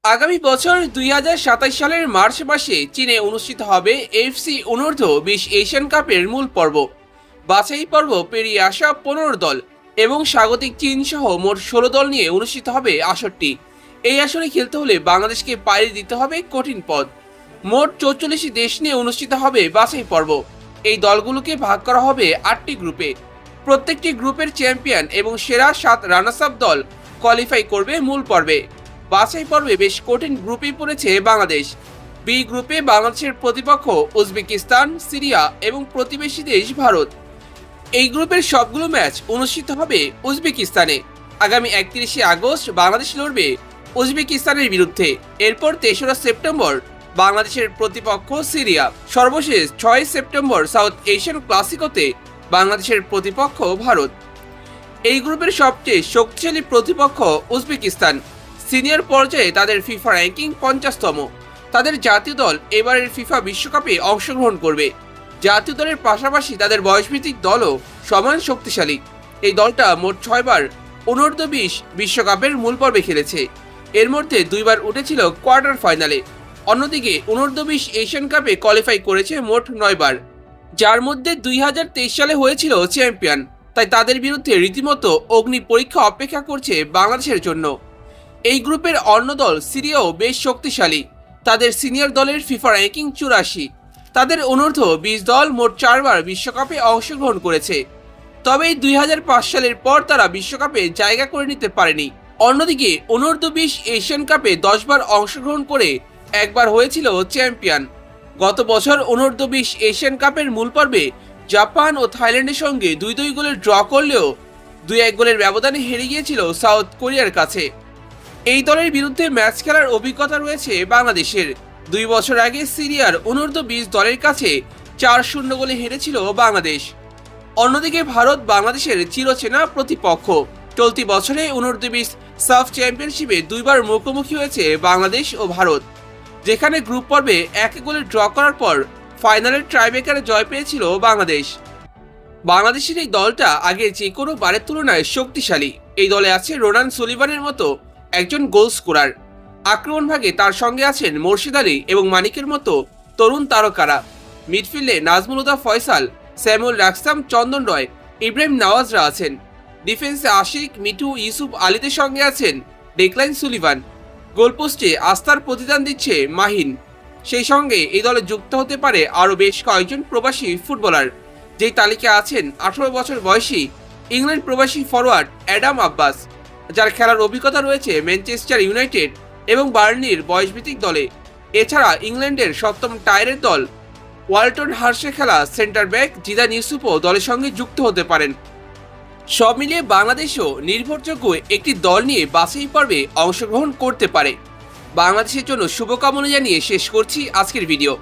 আগামী বছর 2027 সালের মার্চ মাসে চীনে অনুষ্ঠিত হবে এফসি অনূর্ধ্ব-20 এশিয়ান কাপের মূল পর্ব। বাছাই পর্ব পেরিয়ে আসা 15 দল এবং স্বাগতিক চীন সহ মোট 16 দল নিয়ে অনুষ্ঠিত হবে আসরটি। এই আসরে খেলতে হলে বাংলাদেশকে পাড়ি দিতে হবে কঠিন পথ। মোট 44 দেশ নিয়ে অনুষ্ঠিত হবে বাছাই পর্ব। এই দলগুলোকে ভাগ করা হবে 8টি গ্রুপে। প্রত্যেকটি গ্রুপের চ্যাম্পিয়ন এবং সেরা 7 রানার্স আপ দল কোয়ালিফাই করবে মূল পর্বে। বাছাই পর্বে বেশ কঠিন গ্রুপেই পড়েছে বাংলাদেশ। বি গ্রুপে বাংলাদেশের প্রতিপক্ষ উজবেকিস্তান, সিরিয়া এবং প্রতিবেশী দেশ ভারত। এই গ্রুপের সবগুলো ম্যাচ অনুষ্ঠিত হবে উজবেকিস্তানে। আগামী 31শে আগস্ট বাংলাদেশ লড়বে উজবেকিস্তানের বিরুদ্ধে। এরপর 3রা সেপ্টেম্বর বাংলাদেশের প্রতিপক্ষ সিরিয়া। সর্বশেষ 6 সেপ্টেম্বর সাউথ এশিয়ান ক্লাসিকোতে বাংলাদেশের প্রতিপক্ষ ভারত। এই গ্রুপের সবচেয়ে শক্তিশালী প্রতিপক্ষ উজবেকিস্তান। সিনিয়র পর্যায়ে তাদের ফিফা র্যাঙ্কিং 50তম। তাদের জাতীয় দল এবারের ফিফা বিশ্বকাপে অংশগ্রহণ করবে। জাতীয় দলের পাশাপাশি তাদের বয়সভিত্তিক দলও সমান শক্তিশালী। এই দলটা মোট 6 বার অনূর্ধ্ব-20 বিশ্বকাপের মূল পর্বে খেলেছে। এর মধ্যে 2 বার উঠেছিল কোয়ার্টার ফাইনালে। অন্যদিকে অনূর্ধ্ব-20 এশিয়ান কাপে কোয়ালিফাই করেছে মোট 9 বার, যার মধ্যে 2023 সালে হয়েছিল চ্যাম্পিয়ন। তাই তাদের বিরুদ্ধে রীতিমতো অগ্নি পরীক্ষা অপেক্ষা করছে বাংলাদেশের জন্য। এই গ্রুপের অন্য দল সিরিয়াও বেশ শক্তিশালী। তাদের সিনিয়র দলের ফিফা র্যাঙ্কিং 84। তাদের অনূর্ধ্ব-20 দল মোট 4 বার বিশ্বকাপে অংশগ্রহণ করেছে। তবে 2005 সালের পর তারা বিশ্বকাপে জায়গা করে নিতে পারেনি। অন্যদিকে অনূর্ধ্ব-20 এশিয়ান কাপে 10 বার অংশগ্রহণ করে একবার হয়েছিল চ্যাম্পিয়ন। গত বছর অনূর্ধ্ব-20 এশিয়ান কাপের মূল পর্বে জাপান ও থাইল্যান্ডের সঙ্গে 2-2 গোলে ড্র করলেও 2-1 গোলের ব্যবধানে হেরে গিয়েছিল সাউথ কোরিয়ার কাছে। এই দলের বিরুদ্ধে ম্যাচ খেলার অভিজ্ঞতা রয়েছে বাংলাদেশের। 2 বছর আগে সিরিয়ার অনূর্ধ্ব-20 দলের কাছে 4-0 গোলে হেরেছিল বাংলাদেশ। অন্যদিকে ভারত বাংলাদেশের চিরচেনা প্রতিপক্ষ। চলতি বছরে অনূর্ধ্ব-20 সাফ চ্যাম্পিয়নশিপে 2 বার মুখোমুখি হয়েছে বাংলাদেশ ও ভারত, যেখানে গ্রুপ পর্বে 1 গোলে ড্র করার পর ফাইনালের টাইব্রেকারে জয় পেয়েছিল বাংলাদেশ। বাংলাদেশের এই দলটা আগে যে কোনো বারের তুলনায় শক্তিশালী। এই দলে আছে রোনান সুলিভানের মতো একজন গোল স্কোরার। আক্রমণ ভাগে তার সঙ্গে আছেন মোর্শেদ আলী এবং মানিকের মতো তরুণ তারকারা। মিডফিল্ডে নাজমুল হুদা ফয়সাল, স্যামুয়েল রাকসাম, চন্দন রয়, ইব্রাহিম নওয়াজরা আছেন। ডিফেন্সে আশিক, মিঠু, ইউসুফ আলীদের সঙ্গে আছেন ডেকলাইন সুলিভান। গোলপোস্টে আস্থার প্রতিদান দিচ্ছে মাহিন। সেই সঙ্গে এই দলে যুক্ত হতে পারে আরও বেশ কয়েকজন প্রবাসী ফুটবলার, যেই তালিকায় আছেন 18 বছর বয়সী ইংল্যান্ড প্রবাসী ফরোয়ার্ড অ্যাডাম আব্বাস, যার খেলার অভিজ্ঞতা রয়েছে ম্যানচেস্টার ইউনাইটেড এবং বার্নলির বয়সভিত্তিক দলে। এছাড়া ইংল্যান্ডের 7ম টায়ারের দল ওয়ালটন হার্সে খেলা সেন্টার ব্যাক জিদান ইউসুফও দলের সঙ্গে যুক্ত হতে পারেন। সব মিলিয়ে বাংলাদেশও নির্ভরযোগ্য একটি দল নিয়ে বাছাই পর্বে অংশগ্রহণ করতে পারে। বাংলাদেশের জন্য শুভকামনা জানিয়ে শেষ করছি আজকের ভিডিও।